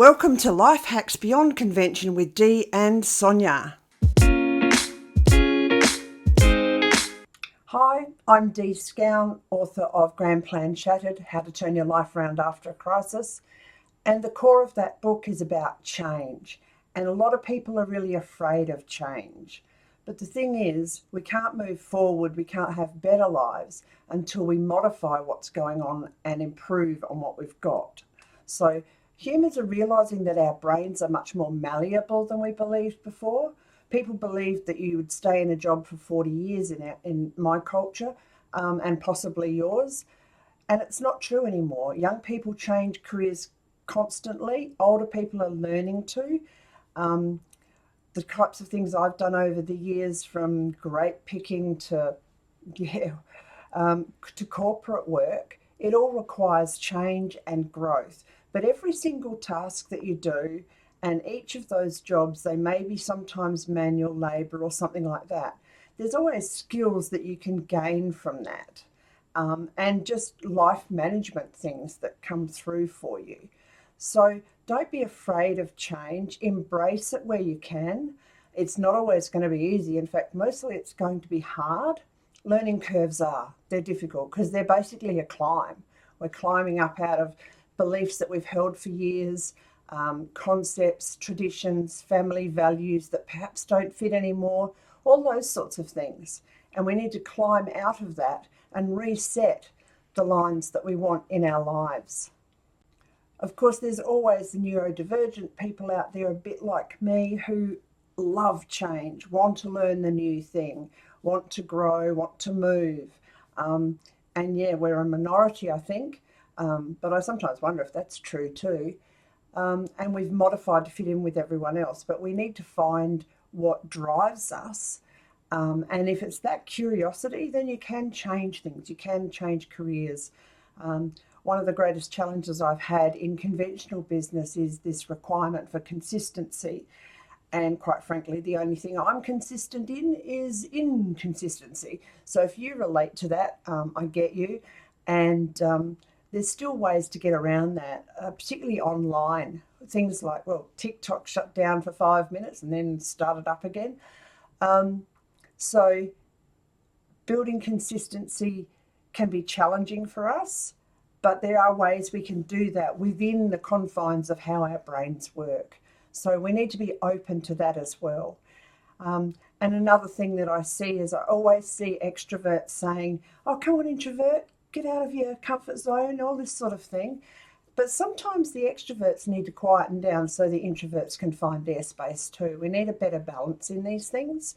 Welcome to Life Hacks Beyond Convention with Dee and Sonia. Hi, I'm Dee Scown, author of Grand Plan Shattered, How to Turn Your Life Around After a Crisis. And the core of that book is about change. And a lot of people are really afraid of change. But the thing is, we can't move forward, we can't have better lives until we modify what's going on and improve on what we've got. So humans are realizing that our brains are much more malleable than we believed before. People believed that you would stay in a job for 40 years in my culture, and possibly yours. And it's not true anymore. Young people change careers constantly. Older people are learning to. The types of things I've done over the years, from grape picking to corporate work, it all requires change and growth. But every single task that you do, and each of those jobs, they may be sometimes manual labour or something like that. There's always skills that you can gain from that, and just life management things that come through for you. So don't be afraid of change. Embrace it where you can. It's not always going to be easy. In fact, mostly it's going to be hard. Learning curves are. They're difficult because they're basically a climb. We're climbing up out of beliefs that we've held for years, concepts, traditions, family values that perhaps don't fit anymore, all those sorts of things. And we need to climb out of that and reset the lines that we want in our lives. Of course, there's always the neurodivergent people out there, a bit like me, who love change, want to learn the new thing, want to grow, want to move. And yeah, we're a minority, I think, but I sometimes wonder if that's true too. And we've modified to fit in with everyone else, but we need to find what drives us. And if it's that curiosity, then you can change things, you can change careers. One of the greatest challenges I've had in conventional business is this requirement for consistency. And quite frankly, the only thing I'm consistent in is inconsistency. So if you relate to that, I get you. And there's still ways to get around that, particularly online. Things like, well, TikTok shut down for 5 minutes and then started up again. So building consistency can be challenging for us, but there are ways we can do that within the confines of how our brains work. So we need to be open to that as well. And another thing that I see is I always see extroverts saying, oh, come on, introvert, get out of your comfort zone, all this sort of thing. But sometimes the extroverts need to quieten down so the introverts can find their space too. We need a better balance in these things.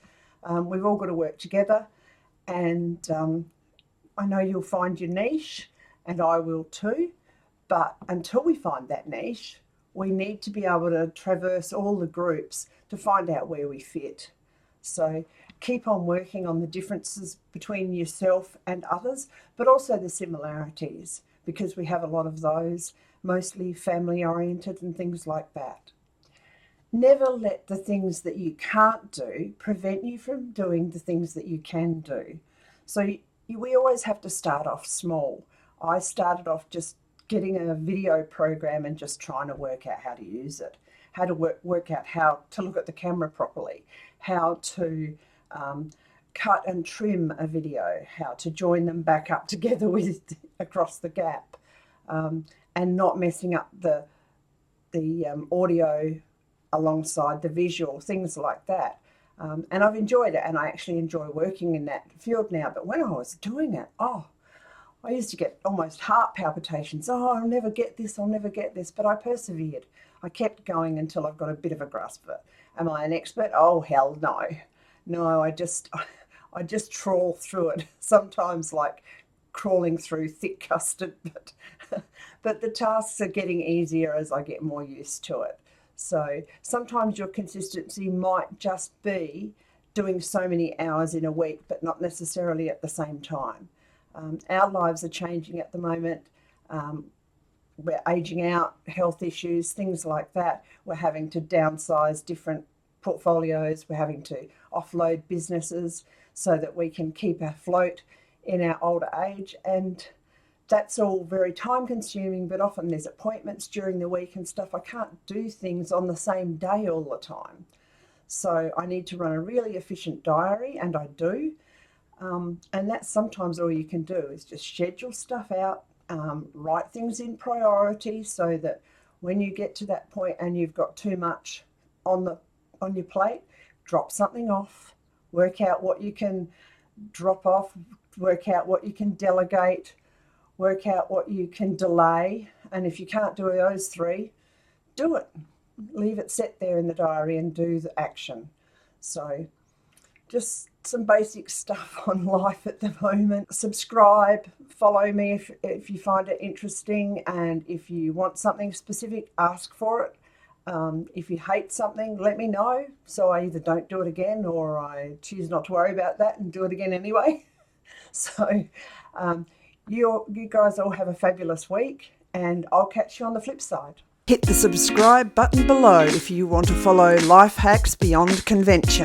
We've all got to work together. And I know you'll find your niche, and I will too. But until we find that niche, we need to be able to traverse all the groups to find out where we fit. So keep on working on the differences between yourself and others, but also the similarities, because we have a lot of those, mostly family oriented and things like that. Never let the things that you can't do prevent you from doing the things that you can do. So we always have to start off small. I started off just getting a video program and just trying to work out how to use it, how to work out how to look at the camera properly, how to cut and trim a video, how to join them back up together with across the gap, and not messing up the audio alongside the visual, things like that. And I've enjoyed it, and I actually enjoy working in that field now. But when I was doing it, I used to get almost heart palpitations. Oh, I'll never get this, I'll never get this. But I persevered. I kept going until I've got a bit of a grasp of it. Am I an expert? Oh, hell no. No, I just trawl through it. Sometimes like crawling through thick custard, but the tasks are getting easier as I get more used to it. So sometimes your consistency might just be doing so many hours in a week, but not necessarily at the same time. Our lives are changing at the moment. We're aging out, health issues, things like that. We're having to downsize different portfolios. We're having to offload businesses so that we can keep afloat in our older age. And that's all very time consuming, but often there's appointments during the week and stuff. I can't do things on the same day all the time. So I need to run a really efficient diary, and I do. And that's sometimes all you can do is just schedule stuff out, write things in priority so that when you get to that point and you've got too much on your plate, drop something off, work out what you can drop off, work out what you can delegate, work out what you can delay. And if you can't do those three, do it. Leave it set there in the diary and do the action. So just some basic stuff on life at the moment. Subscribe, follow me if you find it interesting, and if you want something specific, ask for it. If you hate something, let me know, so I either don't do it again or I choose not to worry about that and do it again anyway. So you guys all have a fabulous week, and I'll catch you on the flip side. Hit the subscribe button below if you want to follow Life Hacks Beyond Convention.